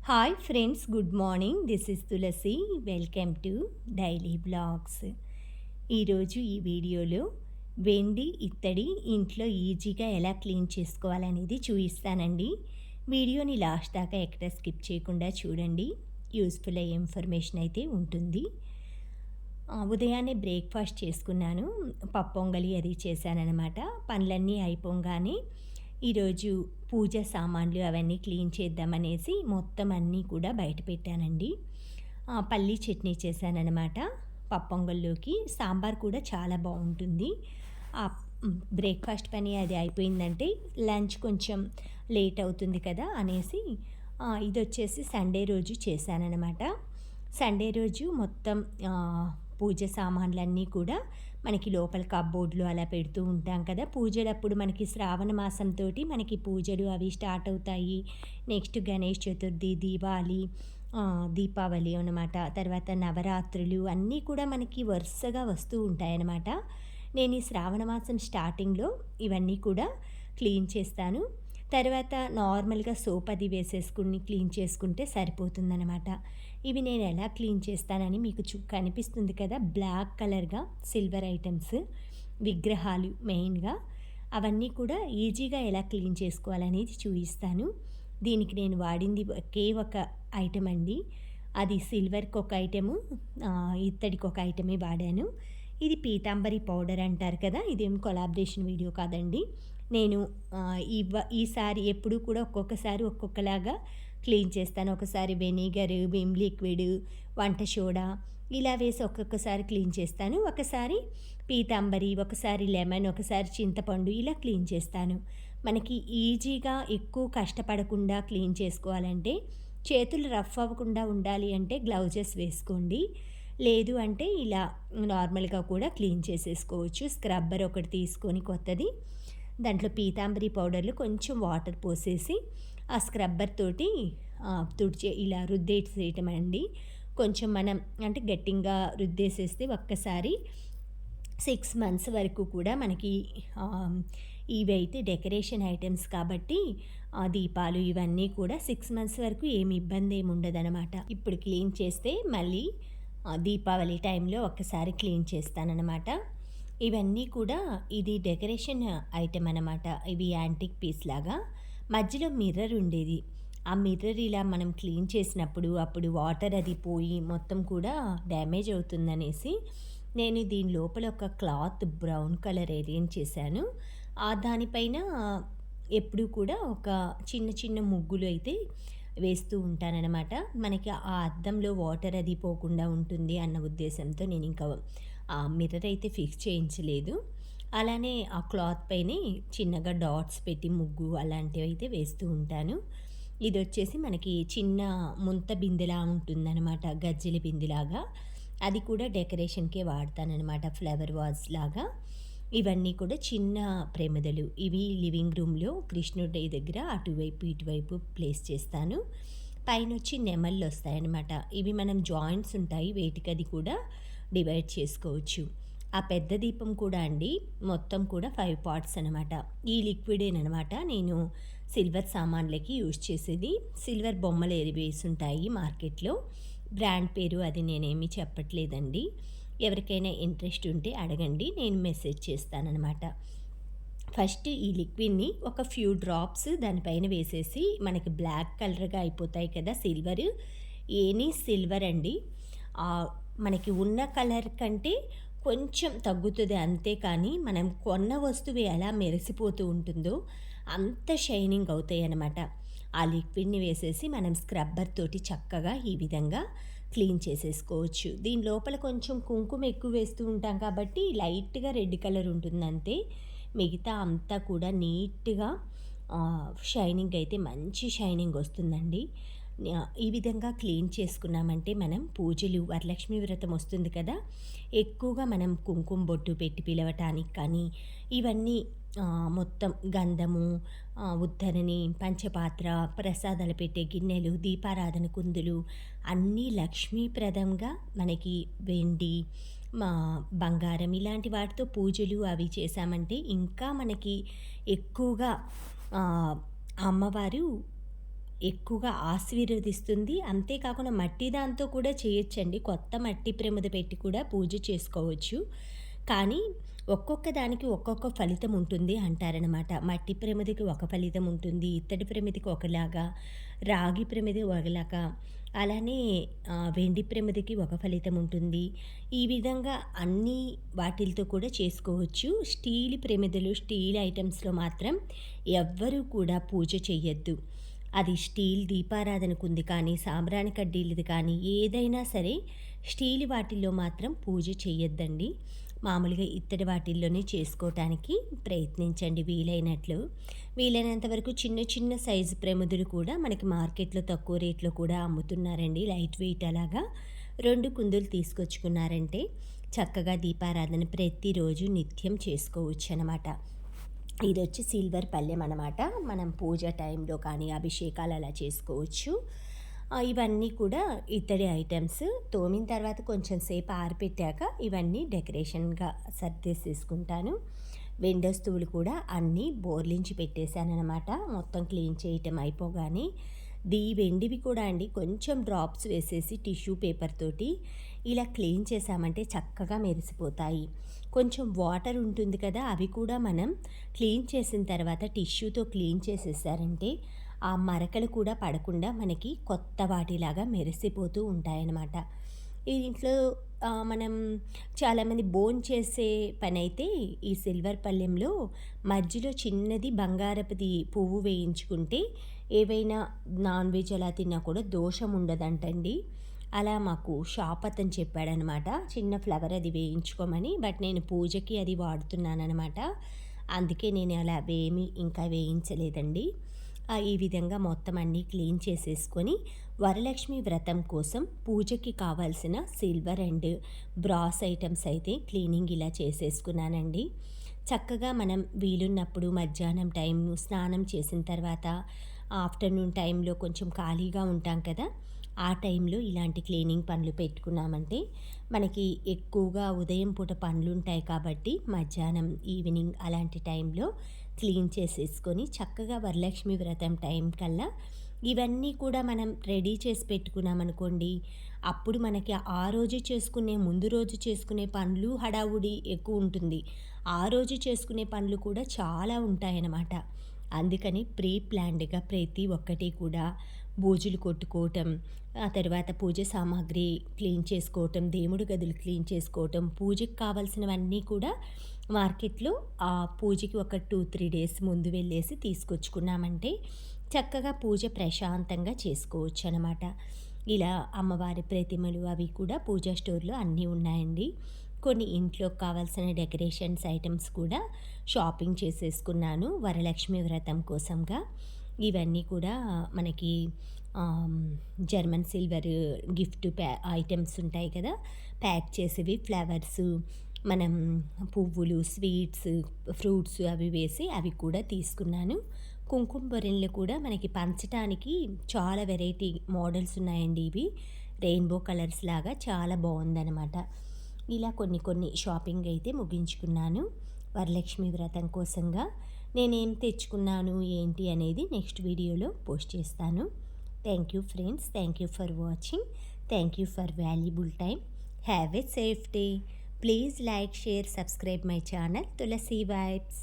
Hi friends, good morning. This is Tulasi. Welcome to daily vlogs. ఈరోజు ఈ వీడియోలో వెండి ఇత్తడి ఇంట్లో ఈజీగా ఎలా క్లీన్ చేసుకోవాలనేది చూపిస్తానండి. వీడియోని లాస్ట్ దాకా ఎక్కడ స్కిప్ చేయకుండా చూడండి. యూస్ఫుల్ అయ్యే ఇన్ఫర్మేషన్ అయితే ఉంటుంది. ఉదయాన్నే బ్రేక్ఫాస్ట్ చేసుకున్నాను. పప్పొంగలి అది చేశాననమాట. పనులన్నీ అయిపోగానే ఈరోజు పూజ సామాన్లు అవన్నీ క్లీన్ చేద్దామనేసి మొత్తం అన్నీ కూడా బయట పెట్టానండి. పల్లీ చట్నీ చేశాననమాట పప్పొంగల్లోకి. సాంబార్ కూడా చాలా బాగుంటుంది. బ్రేక్ఫాస్ట్ పని అది అయిపోయిందంటే లంచ్ కొంచెం లేట్ అవుతుంది కదా అనేసి ఇది వచ్చేసి సండే రోజు చేశాననమాట. సండే రోజు మొత్తం పూజ సామాన్లన్నీ కూడా మనకి లోపల కప్బోర్డ్‌లో అలా పెడుతూ ఉంటాం కదా! పూజలప్పుడు మనకి శ్రావణ మాసంతో మనకి పూజలు అవి స్టార్ట్ అవుతాయి. నెక్స్ట్ గణేష్ చతుర్థి, దీపావళి అనమాట. తర్వాత నవరాత్రులు అన్నీ కూడా మనకి వరుసగా వస్తూ ఉంటాయన్నమాట. నేను ఈ శ్రావణ మాసం స్టార్టింగ్‌లో ఇవన్నీ కూడా క్లీన్ చేస్తాను. తర్వాత నార్మల్‌గా సోప్ అది వేసేసుకుని క్లీన్ చేసుకుంటే సరిపోతుందనమాట. ఇవి నేను ఎలా క్లీన్ చేస్తానని మీకు కనిపిస్తుంది కదా! బ్లాక్ కలర్‌గా సిల్వర్ ఐటెమ్స్, విగ్రహాలు మెయిన్‌గా అవన్నీ కూడా ఈజీగా ఎలా క్లీన్ చేసుకోవాలనేది చూపిస్తాను. దీనికి నేను వాడింది ఒకే ఒక ఐటెమ్ అండి. అది సిల్వర్‌కి ఒక ఐటెము, ఇత్తడికి ఒక ఐటమే వాడాను. ఇది పీతాంబరి పౌడర్ అంటారు కదా! ఇదేం కొలాబరేషన్ వీడియో కాదండి. నేను ఈసారి ఎప్పుడూ కూడా ఒక్కొక్కసారి ఒక్కొక్కలాగా క్లీన్ చేస్తాను. ఒకసారి వెనిగర్, విమ్ లిక్విడ్, వంట సోడా ఇలా వేసి ఒక్కొక్కసారి క్లీన్ చేస్తాను. ఒకసారి పీతాంబరి, ఒకసారి లెమన్, ఒకసారి చింతపండు ఇలా క్లీన్ చేస్తాను. మనకి ఈజీగా ఎక్కువ కష్టపడకుండా క్లీన్ చేసుకోవాలంటే, చేతులు రఫ్ అవ్వకుండా ఉండాలి అంటే గ్లౌజెస్ వేసుకోండి. లేదు అంటే ఇలా నార్మల్‌గా కూడా క్లీన్ చేసేసుకోవచ్చు. స్క్రబ్బర్ ఒకటి తీసుకొని కొత్తది, దాంట్లో పీతాంబరి పౌడర్‌లో కొంచెం వాటర్ పోసేసి ఆ స్క్రబ్బర్ తోటి ఇలా రుద్దేసేయటం అండి. కొంచెం మనం అంటే గట్టిగా రుద్దేసేస్తే ఒక్కసారి 6 మంత్స్ వరకు కూడా మనకి ఇవైతే డెకరేషన్ ఐటెమ్స్ కాబట్టి దీపాలు ఇవన్నీ కూడా 6 మంత్స్ వరకు ఏమి ఇబ్బంది ఏమి ఉండదనమాట. ఇప్పుడు క్లీన్ చేస్తే మళ్ళీ దీపావళి టైంలో ఒక్కసారి క్లీన్ చేస్తాననమాట. ఇవన్నీ కూడా ఇది డెకరేషన్ ఐటెమ్ అనమాట. ఇవి యాంటిక్ పీస్ లాగా. మధ్యలో మిర్రర్ ఉండేది. ఆ మిర్రర్ ఇలా మనం క్లీన్ చేసినప్పుడు అప్పుడు వాటర్ అది పోయి మొత్తం కూడా డ్యామేజ్ అవుతుందనేసి నేను దీని లోపల ఒక క్లాత్ బ్రౌన్ కలర్ అరేంజ్ చేశాను. దానిపైన ఎప్పుడూ కూడా ఒక చిన్న చిన్న ముగ్గులు అయితే వేస్తూ ఉంటాననమాట. మనకి ఆ అద్దంలో వాటర్ అది పోకుండా ఉంటుంది అన్న ఉద్దేశంతో నేను ఇంకా ఆ మిర్రర్ అయితే ఫిక్స్ చేయించలేదు. అలానే ఆ క్లాత్ పైనే చిన్నగా డాట్స్ పెట్టి ముగ్గు అలాంటివి అయితే వేస్తూ ఉంటాను. ఇది వచ్చేసి మనకి చిన్న ముంత బిందెలా ఉంటుందన్నమాట, గజ్జెల బిందెలాగా. అది కూడా డెకరేషన్‌కే వాడతాననమాట, ఫ్లవర్ వాజ్ లాగా. ఇవన్నీ కూడా చిన్న ప్రమిదలు. ఇవి లివింగ్ రూమ్‌లో కృష్ణుడి దగ్గర అటువైపు ఇటువైపు ప్లేస్ చేస్తాను. పైనొచ్చి నెమళ్ళు వస్తాయన్నమాట. ఇవి మనం జాయింట్స్ ఉంటాయి, వేటికది కూడా డివైడ్ చేసుకోవచ్చు. ఆ పెద్ద దీపం కూడా అండి మొత్తం కూడా 5 పార్ట్స్ అనమాట. ఈ లిక్విడేనమాట నేను సిల్వర్ సామాన్లకి యూజ్ చేసేది. సిల్వర్ బొమ్మలు వేసుంటాయి మార్కెట్లో. బ్రాండ్ పేరు అది నేనేమి చెప్పట్లేదండి. ఎవరికైనా ఇంట్రెస్ట్ ఉంటే అడగండి, నేను మెసేజ్ చేస్తాననమాట. ఫస్ట్ ఈ లిక్విడ్‌ని ఒక ఫ్యూ డ్రాప్స్ దానిపైన వేసేసి, మనకి బ్లాక్ కలర్‌గా అయిపోతాయి కదా సిల్వర్, ఎనీ సిల్వర్ అండి. మనకి ఉన్న కలర్ కంటే కొంచెం తగ్గుతుంది అంతే, కానీ మనం కొన్న వస్తువు ఎలా మెరిసిపోతూ ఉంటుందో అంత షైనింగ్ అవుతాయి అన్నమాట. ఆ లిక్విడ్‌ని వేసేసి మనం స్క్రబ్బర్ తోటి చక్కగా ఈ విధంగా క్లీన్ చేసేసుకోవచ్చు. దీని లోపల కొంచెం కుంకుమ ఎక్కువ వేస్తూ ఉంటాం కాబట్టి లైట్‌గా రెడ్ కలర్ ఉంటుందంతే. మిగతా అంతా కూడా నీట్‌గా షైనింగ్ అయితే మంచి షైనింగ్ వస్తుందండి. ఈ విధంగా క్లీన్ చేసుకున్నామంటే మనం పూజలు, వరలక్ష్మి వ్రతం వస్తుంది కదా! ఎక్కువగా మనం కుంకుమ బొట్టు పెట్టి పిలవటానికి కానీ ఇవన్నీ మొత్తం గంధము, ఉద్ధరణి, పంచపాత్ర, ప్రసాదాలు పెట్టే గిన్నెలు, దీపారాధన కుందులు అన్నీ లక్ష్మీప్రదంగా మనకి వెండి, బంగారం ఇలాంటి వాటితో పూజలు అవి చేశామంటే ఇంకా మనకి ఎక్కువగా అమ్మవారు ఎక్కువగా ఆశీర్వదిస్తుంది. అంతేకాకుండా మట్టి దాంతో కూడా చేయొచ్చండి. కొత్త మట్టి ప్రమిద పెట్టి కూడా పూజ చేసుకోవచ్చు. కానీ ఒక్కొక్క దానికి ఒక్కొక్క ఫలితం ఉంటుంది అంటారనమాట. మట్టి ప్రమిదకి ఒక ఫలితం ఉంటుంది. ఇత్తడి ప్రమిదకి ఒకలాగా, రాగి ప్రమిద ఒకలాగా, అలానే వెండి ప్రమిదకి ఒక ఫలితం ఉంటుంది. ఈ విధంగా అన్ని వాటిలతో కూడా చేసుకోవచ్చు. స్టీల్ ప్రమిదలు, స్టీల్ ఐటెమ్స్‌లో మాత్రం ఎవ్వరూ కూడా పూజ చెయ్యొద్దు. అది స్టీల్ దీపారాధనకుంది కానీ, సాంబ్రాణి కడ్డీలది కానీ ఏదైనా సరే స్టీల్ వాటిల్లో మాత్రం పూజ చెయ్యొద్దండి. మామూలుగా ఇత్తడి వాటిల్లోనే చేసుకోవటానికి ప్రయత్నించండి వీలైనట్లు. వీలైనంత వరకు చిన్న చిన్న సైజు ప్రమిదలు కూడా మనకి మార్కెట్‌లో తక్కువ రేట్‌లో కూడా అమ్ముతున్నారండి. లైట్ వెయిట్ అలాగా 2 కుందులు తీసుకొచ్చుకున్నారంటే చక్కగా దీపారాధన ప్రతిరోజు నిత్యం చేసుకోవచ్చనమాట. ఇదొచ్చి సిల్వర్ పళ్ళెం అనమాట. మనం పూజ టైంలో కానీ, అభిషేకాలు అలా చేసుకోవచ్చు. ఇవన్నీ కూడా ఇత్తడి ఐటెమ్స్. తోమిన తర్వాత కొంచెం సేపు ఆరిపెట్టాక ఇవన్నీ డెకరేషన్‌గా సర్దేసేసుకుంటాను. వెండి వస్తువులు కూడా అన్నీ బోర్లించి పెట్టేశాననమాట. మొత్తం క్లీన్ చేయటం అయిపోగానే. వెండివి కూడా అండి కొంచెం డ్రాప్స్ వేసేసి టిష్యూ పేపర్ తోటి ఇలా క్లీన్ చేశామంటే చక్కగా మెరిసిపోతాయి. కొంచెం వాటర్ ఉంటుంది కదా! అవి కూడా మనం క్లీన్ చేసిన తర్వాత టిష్యూతో క్లీన్ చేసేసారంటే ఆ మరకలు కూడా పడకుండా మనకి కొత్త వాటిలాగా మెరిసిపోతూ ఉంటాయన్నమాట. ఇంట్లో మనం చాలామంది భోంచేసే పనైతే ఈ సిల్వర్ పళ్ళెంలో మధ్యలో చిన్నది బంగారపుది పువ్వు వేయించుకుంటే ఏవైనా నాన్ వెజ్ అలా తిన్నా కూడా దోషం ఉండదంటండి. అలా మాకు షాప్ అతను చెప్పాడనమాట. చిన్న ఫ్లవర్ అది వేయించుకోమని. బట్ నేను పూజకి అది వాడుతున్నాననమాట. అందుకే నేను అలా అవేమీ ఇంకా వేయించలేదండి. ఈ విధంగా మొత్తం అన్నీ క్లీన్ చేసేసుకొని వరలక్ష్మి వ్రతం కోసం పూజకి కావాల్సిన సిల్వర్ అండ్ బ్రాస్ ఐటమ్స్ అయితే క్లీనింగ్ ఇలా చేసేసుకున్నానండి. చక్కగా మనం వీలున్నప్పుడు మధ్యాహ్నం టైం స్నానం చేసిన తర్వాత ఆఫ్టర్నూన్ టైంలో కొంచెం ఖాళీగా ఉంటాం కదా! ఆ టైంలో ఇలాంటి క్లీనింగ్ పనులు పెట్టుకున్నామంటే మనకి ఎక్కువగా ఉదయం పూట పనులుంటాయి కాబట్టి మధ్యాహ్నం, ఈవినింగ్ అలాంటి టైంలో క్లీన్ చేసేసుకొని చక్కగా వరలక్ష్మి వ్రతం టైం కల్లా ఇవన్నీ కూడా మనం రెడీ చేసి పెట్టుకున్నామనుకోండి, అప్పుడు మనకి ఆ రోజు చేసుకునే ముందు రోజు చేసుకునే పనులు హడావుడి ఎక్కువ ఉంటుంది. ఆ రోజు చేసుకునే పనులు కూడా చాలా ఉంటాయన్నమాట. అందుకని ప్రీ ప్లాన్డ్‌గా ప్రతి ఒక్కటి కూడా బూజులు కొట్టుకోవటం, ఆ తర్వాత పూజ సామాగ్రి క్లీన్ చేసుకోవటం, దేవుడి గదులు క్లీన్ చేసుకోవటం, పూజకి కావాల్సినవన్నీ కూడా మార్కెట్‌లో పూజకి ఒక 2, 3 డేస్ ముందు వెళ్ళేసి తీసుకొచ్చుకున్నామంటే చక్కగా పూజ ప్రశాంతంగా చేసుకోవచ్చనమాట. ఇలా అమ్మవారి ప్రతిమలు అవి కూడా పూజా స్టోర్‌లో అన్నీ ఉన్నాయండి. కొన్ని ఇంట్లోకి కావాల్సిన డెకరేషన్స్ ఐటెమ్స్ కూడా షాపింగ్ చేసేసుకున్నాను వరలక్ష్మి వ్రతం కోసంగా. ఇవన్నీ కూడా మనకి జర్మన్ సిల్వర్ గిఫ్ట్ ఐటెమ్స్ ఉంటాయి కదా! ప్యాక్ చేసేవి ఫ్లవర్సు, మనం పువ్వులు, స్వీట్స్, ఫ్రూట్స్ అవి వేసి అవి కూడా తీసుకున్నాను. కుంకుమ బొరెంలు కూడా మనకి పంచటానికి చాలా వెరైటీ మోడల్స్ ఉన్నాయండి ఇవి. రెయిన్బో కలర్స్ లాగా చాలా బావుందనమాట. ఇలా కొన్ని కొన్ని షాపింగ్ అయితే ముగించుకున్నాను వరలక్ష్మి వ్రతం కోసంగా. నేనేం తెచ్చుకున్నాను ఏంటి అనేది నెక్స్ట్ వీడియోలో పోస్ట్ చేస్తాను. Thank you friends. Thank you for watching. Thank you for valuable time. Have a safe day. Please like, share, subscribe my channel Tulasi vibes.